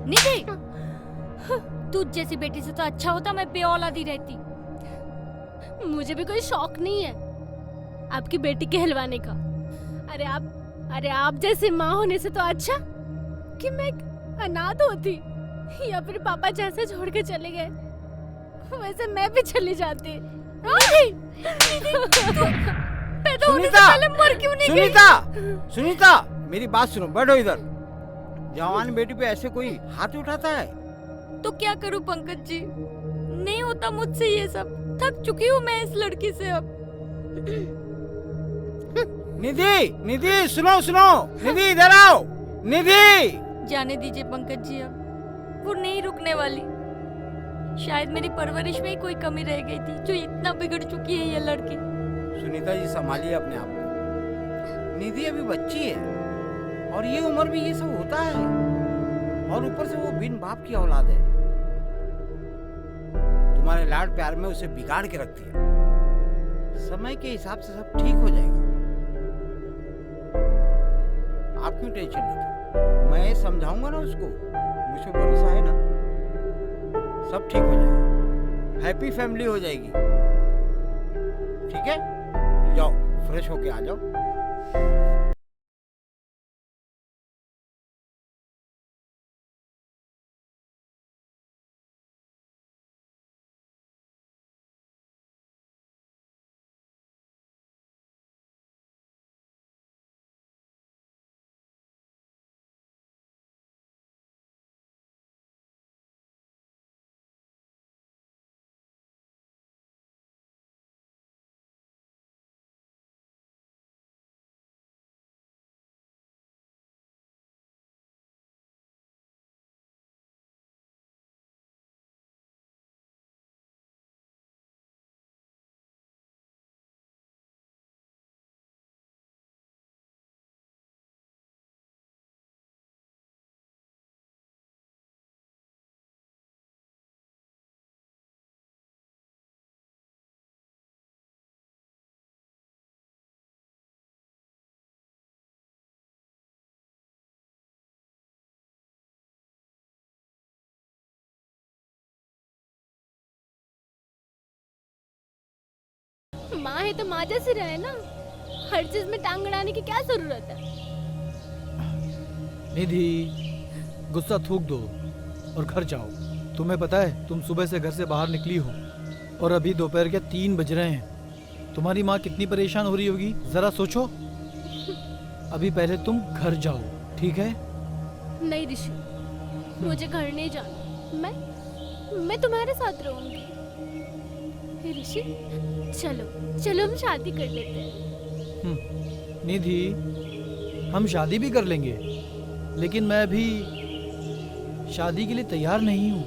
निधि, तू जैसी बेटी से तो अच्छा होता मैं बेऔलादी रहती। मुझे भी कोई शौक नहीं है आपकी बेटी कहलवाने का। अरे आप जैसे माँ होने से तो अच्छा कि मैं एक अनाथ होती, या फिर पापा जैसे छोड़ के चले गए वैसे मैं भी चली जाती। पैदा होने से पहले मर क्यों नहीं गई? सुनीता, मेरी बात सुनो, बैठो इधर। जवान बेटी पे ऐसे कोई हाथ उठाता है? तो क्या करूं पंकज जी, नहीं होता मुझसे ये सब। थक चुकी हूँ मैं इस लड़की से अब। निधि सुनो, निधि इधर आओ। निधि, जाने दीजिए पंकज जी, अब वो नहीं रुकने वाली। शायद मेरी परवरिश में ही कोई कमी रह गई थी जो इतना बिगड़ चुकी है ये लड़की। सुनीता जी संभालिए अपने आप को। निधि अभी बच्ची है और ये उम्र में ये सब होता है, और ऊपर से वो बिन बाप की औलाद है। तुम्हारे लाड प्यार में उसे बिगाड़ के रख दिया। समय के हिसाब से सब ठीक हो जाएगा, आप क्यों टेंशन लेते? मैं समझाऊंगा ना उसको, मुझे भरोसा है ना, सब ठीक हो जाएगा, हैप्पी फैमिली हो जाएगी। ठीक है, जाओ फ्रेश होके आ जाओ। माँ है तो माँ जैसी रहे ना, हर चीज में टांग अड़ाने की क्या जरूरत है? निधि, गुस्सा थूक दो और घर जाओ। तुम्हें पता है तुम सुबह से घर से बाहर निकली हो और अभी दोपहर के 3 बज रहे हैं। तुम्हारी माँ कितनी परेशान हो रही होगी, जरा सोचो। अभी पहले तुम घर जाओ, ठीक है? नहीं ऋषि, मुझे घर नहीं जाना। मैं तुम्हारे साथ रहूंगी। हे ऋषि, चलो हम शादी कर लेते हैं। निधि, हम शादी भी कर लेंगे, लेकिन मैं अभी शादी के लिए तैयार नहीं हूँ।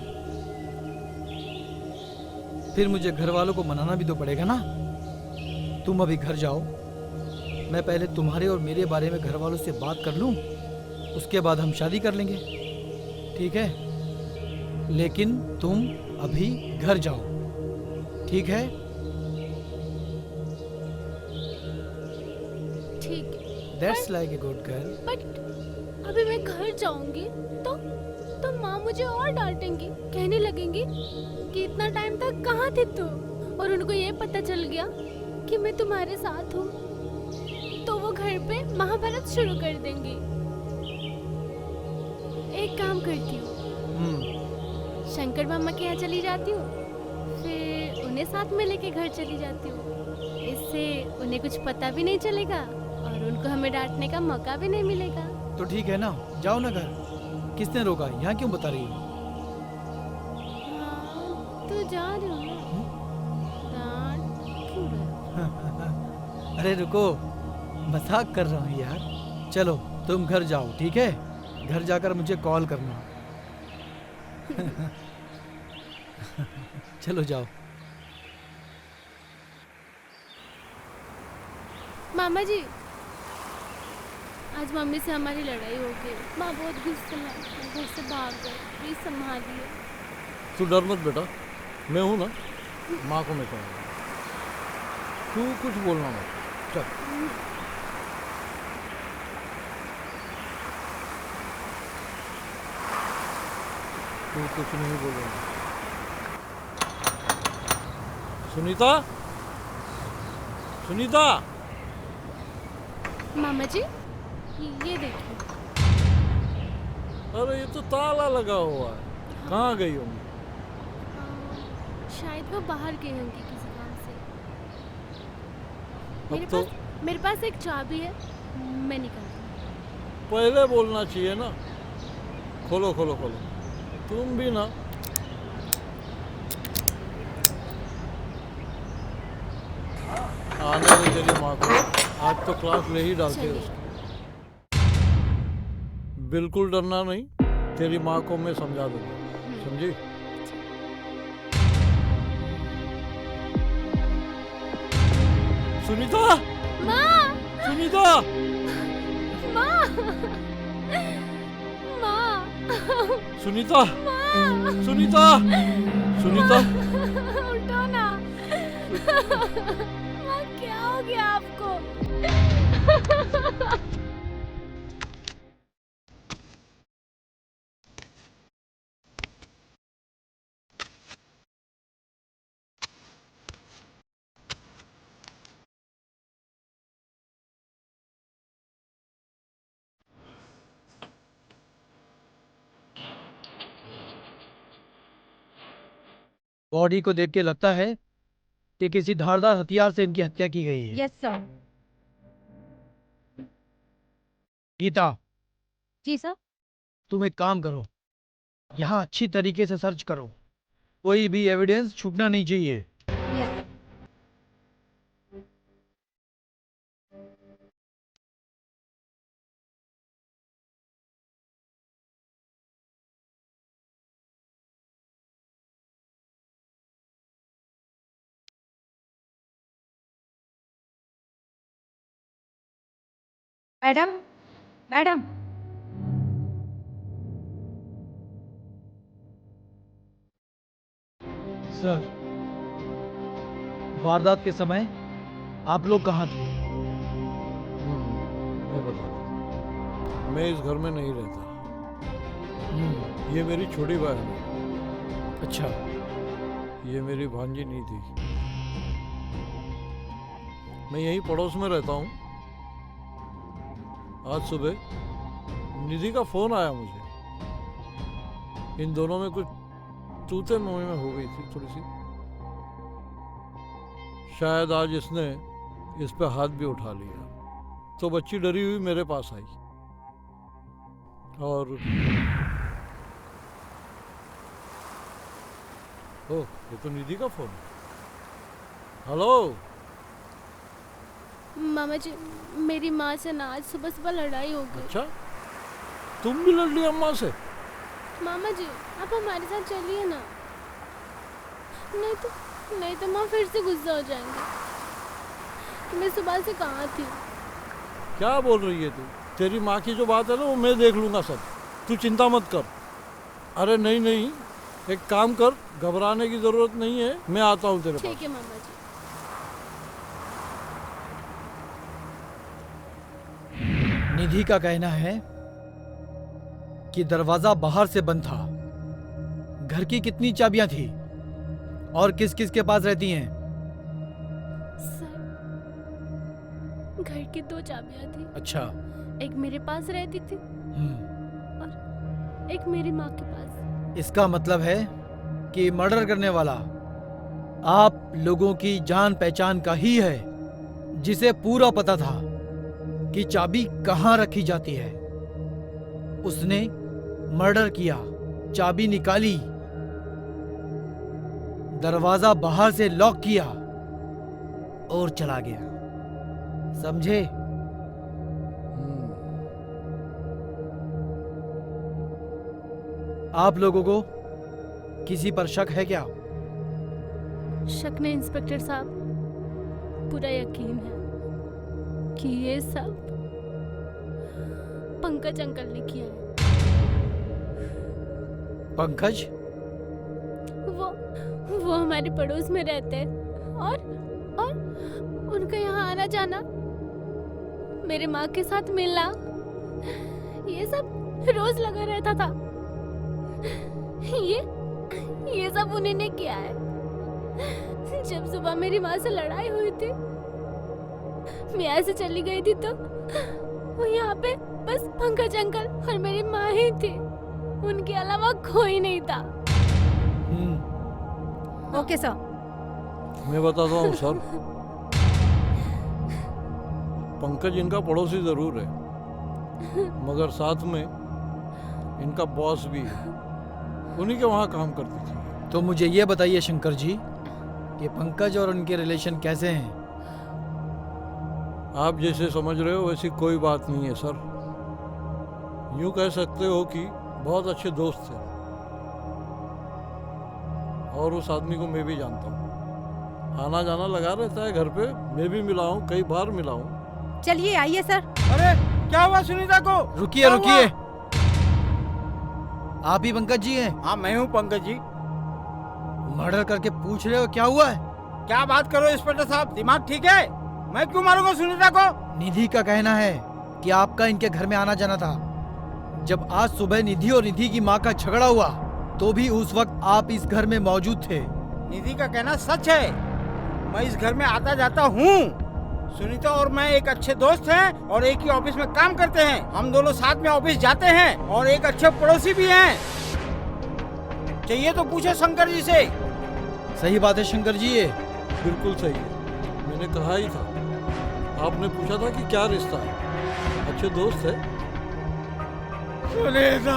फिर मुझे घर वालों को मनाना भी तो पड़ेगा ना। तुम अभी घर जाओ, मैं पहले तुम्हारे और मेरे बारे में घर वालों से बात कर लूँ, उसके बाद हम शादी कर लेंगे, ठीक है? लेकिन तुम अभी घर जाओ, ठीक है? ठीक है। That's like a good girl. But अभी मैं घर जाऊंगी तो माँ मुझे और डांटेंगी, कहने लगेंगी कि इतना टाइम तक कहाँ थे तू, और उनको ये पता चल गया कि मैं तुम्हारे साथ हूँ तो वो घर पे महाभारत शुरू कर देंगी। एक काम करती हूँ, शंकर मामा के यहाँ चली जाती हूँ, फिर उन्हें साथ में लेके घर चली जाती हूँ। इससे उन्हें कुछ पता भी नहीं चलेगा और उनको हमें डांटने का मौका भी नहीं मिलेगा। तो ठीक है ना, जाओ ना घर। किसने रोका? यहाँ क्यों बता रही हो? हाँ, तो जा रही हूँ ना। डांट क्यों रहे हो? अरे रुको, मजाक कर रहा हूँ यार। चलो तुम घर जाओ, ठीक है? घर जाकर मुझे कॉल करना। चलो जाओ। मामा जी, आज मम्मी से हमारी लड़ाई हो गई। माँ बहुत गुस्से में है, घर से भाग गए। प्लीज संभालिए। तू डर मत बेटा, मैं हूं ना, माँ को मैं कहूँगा। तू कुछ बोलना मत, चल। तू कुछ नहीं बोलेगा। सुनीता, सुनीता, मामा जी ये देखिए। अरे ये तो ताला लगा हुआ है, कहाँ गई होंगी? शायद वो बाहर गए होंगे किसी काम से। अब तो मेरे पास एक चाबी है, मैं निकालती हूँ। पहले बोलना चाहिए ना। खोलो खोलो खोलो, तुम भी ना। आने दे तेरी माँ को, आज तो क्लास ले ही डालते हो। बिल्कुल डरना नहीं, तेरी माँ को मैं समझा दूंगा, समझी? सुनीता, माँ, सुनीता, माँ, माँ, सुनीता, सुनीता, सुनीता, उठो ना। माँ क्या हो गया आपको? बॉडी को देख के लगता है कि किसी धारदार हथियार से इनकी हत्या की गई है। Yes sir. गीता, जी सर। तुम एक काम करो, यहाँ अच्छी तरीके से सर्च करो, कोई भी एविडेंस छूटना नहीं चाहिए। यस। मैडम, मैडम, सर, वारदात के समय आप लोग कहाँ थे? मैं बता दूं, मैं इस घर में नहीं रहता। ये मेरी छोटी बहन है। अच्छा, ये मेरी भांजी नहीं थी। मैं यहीं पड़ोस में रहता हूँ। आज सुबह निधि का फोन आया मुझे। इन दोनों में कुछ तूते मुँह में हो गई थी थोड़ी सी। शायद आज इसने इस पे हाथ भी उठा लिया, तो बच्ची डरी हुई मेरे पास आई और ओह, ये तो निधि का फोन है। हेलो मामा जी, मेरी माँ से ना आज सुबह सुबह लड़ाई हो गई। अच्छा, तुम भी लड़ ली अम्मा से? मामा जी, आप हमारे साथ चलिए ना, नहीं तो माँ फिर से गुस्सा हो जाएंगे कि मैं सुबह से कहाँ थी। क्या बोल रही है तू? तेरी माँ की जो बात है ना, वो मैं देख लूंगा सब, तू चिंता मत कर। अरे नहीं नहीं, एक काम कर, घबराने की जरूरत नहीं है, मैं आता हूँ तेरे पास। ठीक है मामा जी। निधि का कहना है कि दरवाजा बाहर से बंद था। घर की कितनी चाबियां थी और किस किस के पास रहती हैं? सर, घर की 2 चाबियां थी। अच्छा। एक मेरे पास रहती थी और एक मेरी माँ के पास। इसका मतलब है कि मर्डर करने वाला आप लोगों की जान पहचान का ही है, जिसे पूरा पता था कि चाबी कहाँ रखी जाती है। उसने मर्डर किया, चाबी निकाली, दरवाजा बाहर से लॉक किया और चला गया। समझे? आप लोगों को किसी पर शक है क्या? शक नहीं इंस्पेक्टर साहब, पूरा यकीन है कि ये सब पंकज अंकल ने किया है। पंकज? वो हमारे पड़ोस में रहते हैं और उनका यहाँ आना जाना, मेरे माँ के साथ मिलना, ये सब रोज लगा रहता था। ये सब उन्हीं ने किया है। जब सुबह मेरी माँ से लड़ाई हुई थी, मैं ऐसे चली गई थी तो वो यहाँ पे बस पंकज अंकल और मेरी माँ ही थी, उनके अलावा कोई नहीं था। Okay sir. मैं बताता हूँ सर, पंकज इनका पड़ोसी जरूर है, मगर साथ में इनका बॉस भी है, उन्हीं के वहाँ काम करती थी। तो मुझे ये बताइए शंकर जी कि पंकज और उनके रिलेशन कैसे हैं? आप जैसे समझ रहे हो वैसी कोई बात नहीं है सर। यूं कह सकते हो कि बहुत अच्छे दोस्त थे, और उस आदमी को मैं भी जानता हूँ। आना जाना लगा रहता है घर पे, मैं भी मिला हूँ, कई बार मिला हूँ। चलिए आइए सर। अरे क्या हुआ सुनीता को? रुकिए क्या रुकिए, हुआ? आप ही पंकज जी हैं? हाँ मैं हूँ पंकज जी। मर्डर करके पूछ रहे हो क्या हुआ है? क्या बात करो इंस्पेक्टर साहब, दिमाग ठीक है? मैं क्यों मारूंगा सुनीता को? निधि का कहना है कि आपका इनके घर में आना जाना था। जब आज सुबह निधि और निधि की माँ का झगड़ा हुआ तो भी उस वक्त आप इस घर में मौजूद थे। निधि का कहना सच है, मैं इस घर में आता जाता हूँ। सुनीता और मैं एक अच्छे दोस्त हैं और एक ही ऑफिस में काम करते हैं। हम दोनों साथ में ऑफिस जाते हैं और एक अच्छे पड़ोसी भी हैं। चाहिए तो पूछो शंकर जी से। सही बात है शंकर जी, ये बिल्कुल सही है, मैंने कहा ही था। आपने पूछा था कि क्या रिश्ता है, अच्छे दोस्त है। सुनीता,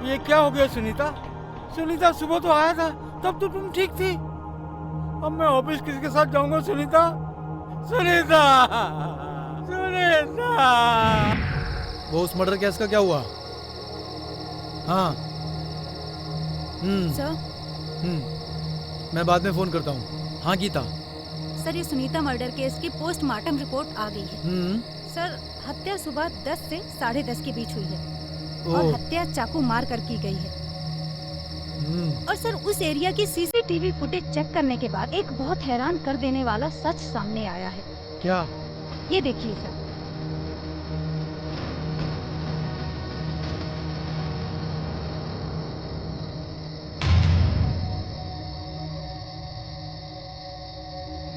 ये क्या हो गया सुनीता? सुनीता सुबह तो आया था, तब तो तुम ठीक थी। अब मैं ऑफिस किसके साथ जाऊंगा सुनीता? सुनीता, सुनीता। वो उस मर्डर केस का क्या हुआ? हाँ सर मैं बाद में फोन करता हूँ। हाँ गीता। सर, ये सुनीता मर्डर केस की पोस्टमार्टम रिपोर्ट आ गई है। सर, हत्या सुबह 10 से 10:30 के बीच हुई है और हत्या चाकू मार कर की गई है। और सर, उस एरिया की सीसीटीवी फुटेज चेक करने के बाद एक बहुत हैरान कर देने वाला सच सामने आया है। क्या? ये देखिए सर।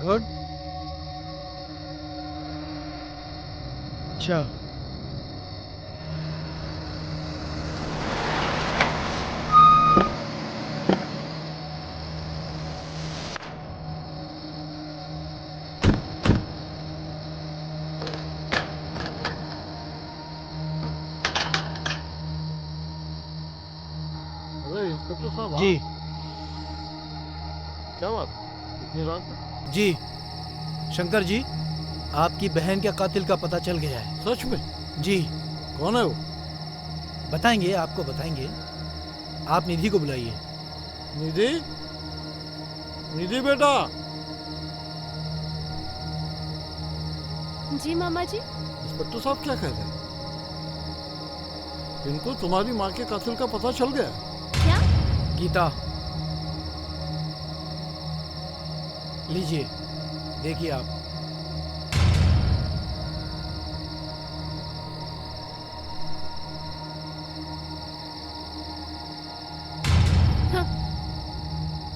गुड। अच्छा, अरे इंस्पेक्टर साहब, जी क्या बात, इतनी रात में? जी शंकर जी, आपकी बहन के कातिल का पता चल गया है। सच में? जी कौन है वो? बताएंगे, आपको बताएंगे। आप निधि को बुलाइए। निधि, निधि बेटा। जी मामा जी। इंस्पेक्टर साहब क्या कह रहे हैं? इनको तुम्हारी माँ के कातिल का पता चल गया? क्या? गीता, लीजिए, देखिए आप।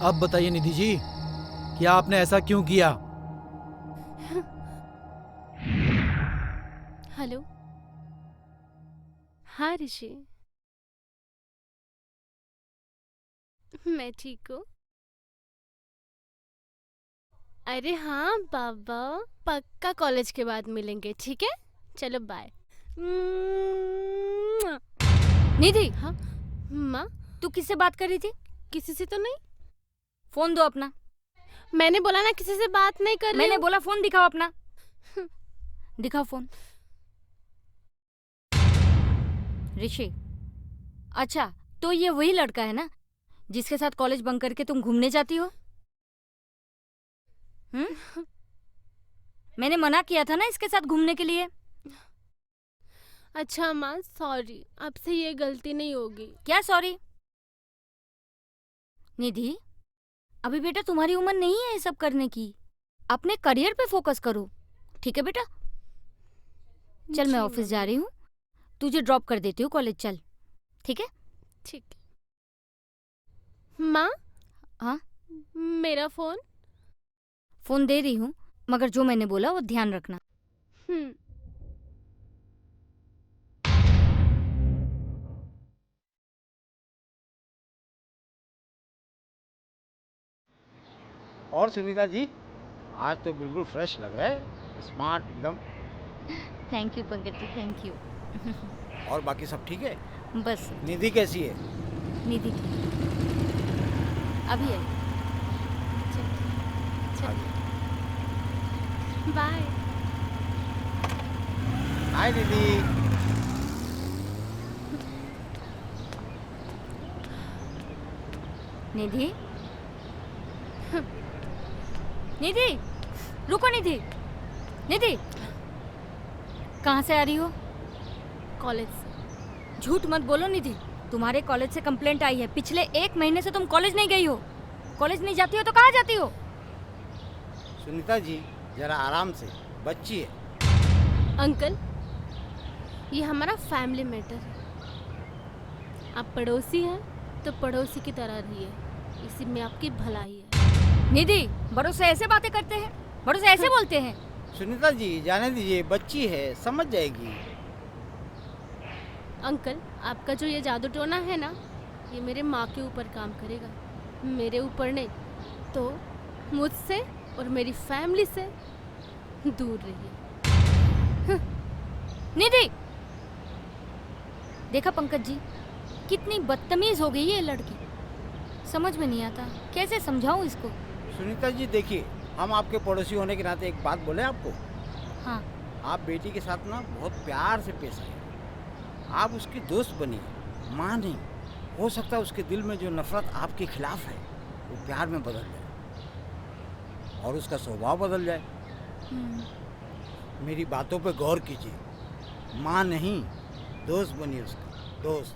अब बताइए निधि जी कि आपने ऐसा क्यों किया? हेलो। हाँ ऋषि, मैं ठीक हूँ। अरे हाँ बाबा, पक्का कॉलेज के बाद मिलेंगे, ठीक है? चलो बाय। निधि, हाँ माँ, तू किससे बात कर रही थी? किसी से तो नहीं। फोन दो अपना। मैंने बोला ना किसी से बात नहीं कर रही मैंने हूँ। बोला फोन दिखाओ अपना। दिखाओ फोन। ऋषि, अच्छा तो ये वही लड़का है ना जिसके साथ कॉलेज बंक करके तुम घूमने जाती हो? मैंने मना किया था ना इसके साथ घूमने के लिए। अच्छा माँ, सॉरी, अब से ये गलती नहीं होगी। क्या सॉरी? निधि, अभी बेटा तुम्हारी उम्र नहीं है ये सब करने की। अपने करियर पे फोकस करो, ठीक है बेटा? चल मैं जी, ऑफिस जा मम्मी। रही हूँ, तुझे ड्रॉप कर देती हूँ कॉलेज। चल, ठीक है? ठीक है। माँ, हाँ? मेरा फोन। फोन दे रही हूँ, मगर जो मैंने बोला वो ध्यान रखना। हम्म। और सुनीता जी, आज तो बिल्कुल फ्रेश लग रहा है, स्मार्ट एकदम। Thank you Pankaj ji, thank you. और बाकी सब ठीक है? बस निधि कैसी है? निधि अभी आई। बाय। हाय निधि। निधि निधि, रुको निधि। निधि, कहाँ से आ रही हो? कॉलेज से। झूठ मत बोलो निधि, तुम्हारे कॉलेज से कंप्लेंट आई है। पिछले 1 महीने से तुम कॉलेज नहीं गई हो। कॉलेज नहीं जाती हो तो कहाँ जाती हो? सुनीता जी, जरा आराम से, बच्ची है। अंकल, ये हमारा फैमिली मैटर है। आप पड़ोसी हैं तो पड़ोसी की तरह रहिए, इसी में आपकी भलाई है। निधि, बड़ों से ऐसे बातें करते हैं? बड़ों से ऐसे बोलते हैं? सुनीता जी, जाने दीजिए, बच्ची है, समझ जाएगी। अंकल, आपका जो ये जादू टोना है ना, ये मेरे माँ के ऊपर काम करेगा, मेरे ऊपर नहीं। तो मुझसे और मेरी फैमिली से दूर रहिए। निधि, देखा पंकज जी, कितनी बदतमीज हो गई है ये लड़की। समझ में नहीं आता कैसे समझाऊं इसको। सुनीता जी देखिए, हम आपके पड़ोसी होने के नाते एक बात बोले आपको। हाँ, आप बेटी के साथ ना बहुत प्यार से पेश आए, आप उसकी दोस्त बनिए, माँ नहीं। हो सकता है उसके दिल में जो नफरत आपके खिलाफ है वो प्यार में बदल जाए और उसका स्वभाव बदल जाए। मेरी बातों पे गौर कीजिए, माँ नहीं, दोस्त बनिए उसका, दोस्त।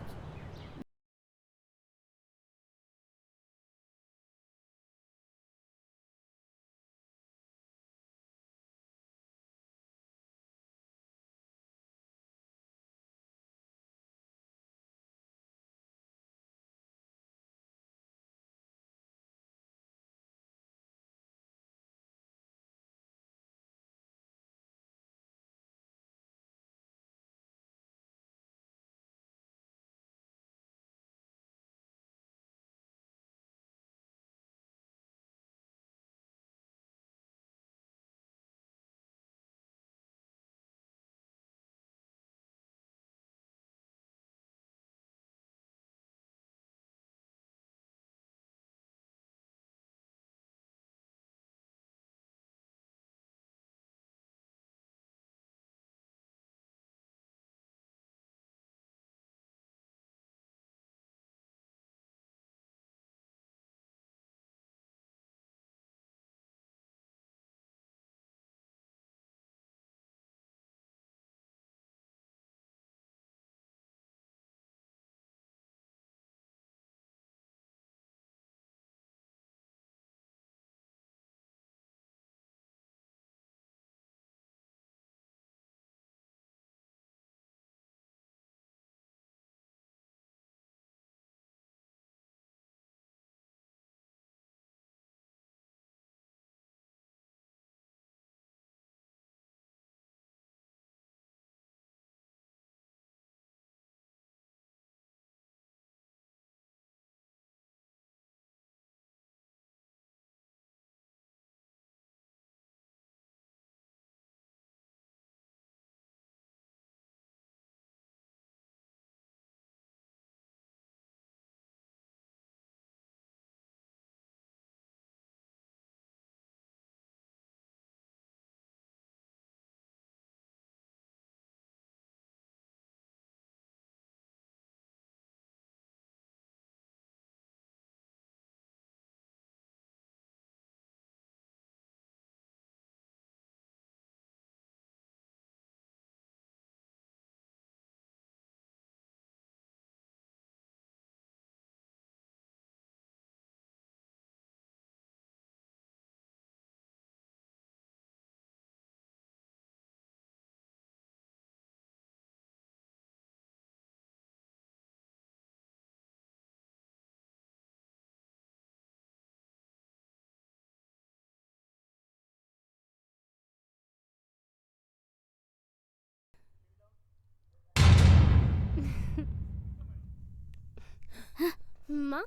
माँ,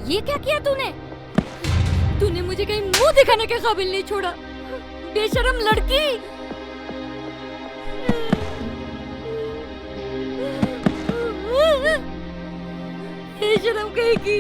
ये क्या किया तूने? तूने मुझे कहीं मुंह दिखाने के काबिल नहीं छोड़ा, बेशरम लड़की। बेशरम कहेगी।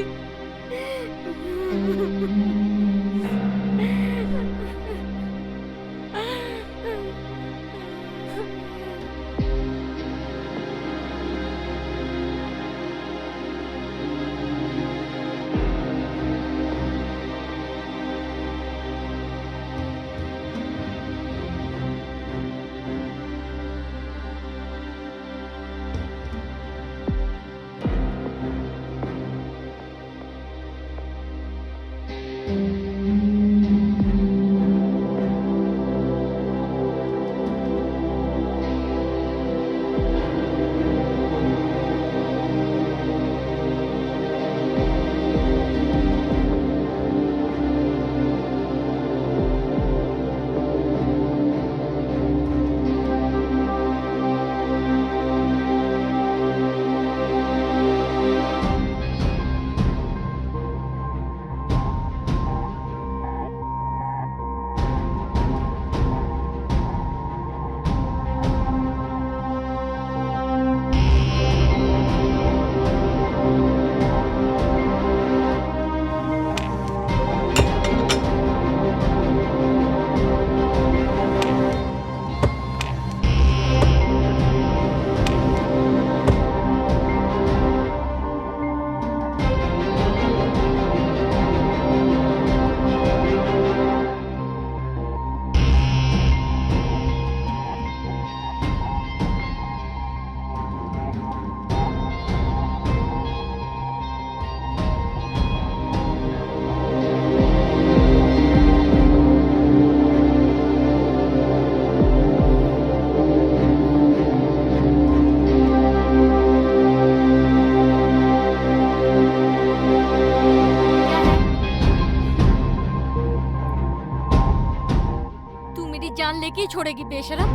जान लेके ही छोड़ेगी बेशरम।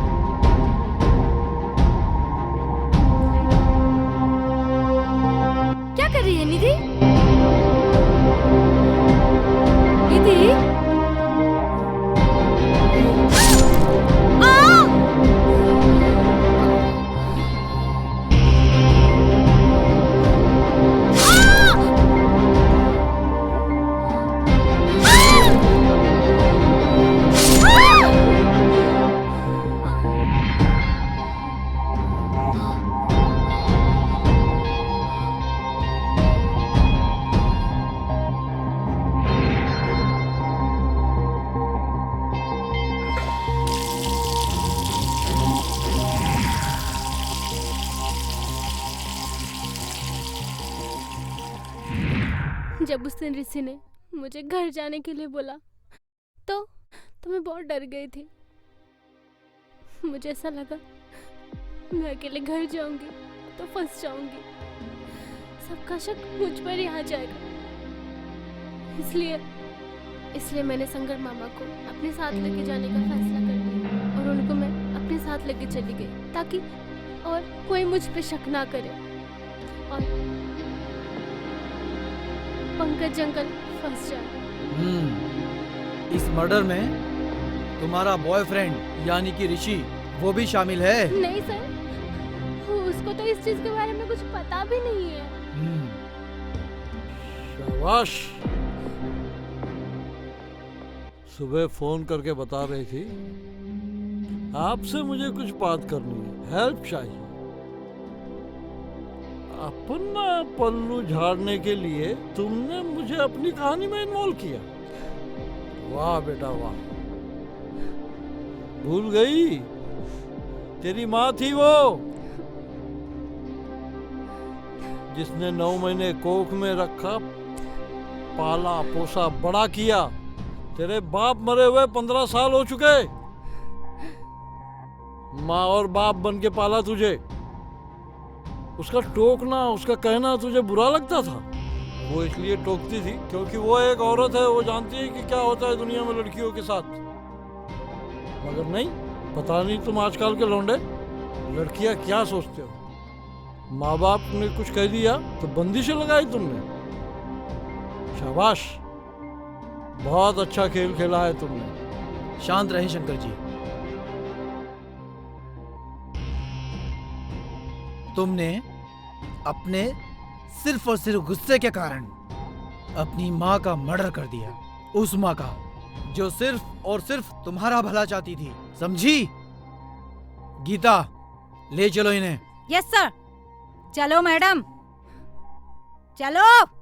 क्या कर रही है निधि? निधि? जब उस दिन ऋषि ने मुझे घर जाने के लिए बोला तो मैं बहुत डर गई थी। मुझे ऐसा लगा मैं अकेले घर जाऊंगी तो फंस जाऊंगी, सबका शक मुझ पर ही आ जाएगा। इसलिए मैंने शंकर मामा को अपने साथ लेके जाने का फैसला कर लिया और उनको मैं अपने साथ लेके चली गई ताकि और कोई मुझ पे शक ना करे और पंकज अंकल फंस जाए। इस मर्डर में तुम्हारा बॉयफ्रेंड यानी कि ऋषि वो भी शामिल है? नहीं सर, उसको तो इस चीज के बारे में कुछ पता भी नहीं है। शाबाश, सुबह फोन करके बता रही थी आपसे मुझे कुछ बात करनी है, हेल्प चाहिए। अपना पल्लू झाड़ने के लिए तुमने मुझे अपनी कहानी में इन्वॉल्व किया। वाह बेटा वाह, भूल गई तेरी माँ थी वो जिसने 9 महीने कोख में रखा, पाला पोसा बड़ा किया। तेरे बाप मरे हुए 15 साल हो चुके, माँ और बाप बन के पाला तुझे। उसका टोकना, उसका कहना तुझे बुरा लगता था। वो इसलिए टोकती थी क्योंकि वो एक औरत है, वो जानती है कि क्या होता है दुनिया में लड़कियों के साथ। मगर नहीं, पता नहीं तुम आजकल के लौंडे लड़कियां क्या सोचते हो। माँ बाप ने कुछ कह दिया तो बंदिशें लगाई तुमने। शाबाश, बहुत अच्छा खेल खेला है तुमने। शांत रहे शंकर जी। तुमने अपने सिर्फ और सिर्फ गुस्से के कारण अपनी माँ का मर्डर कर दिया। उस माँ का जो सिर्फ और सिर्फ तुम्हारा भला चाहती थी, समझी? गीता, ले चलो इन्हें। Yes sir. चलो मैडम, चलो।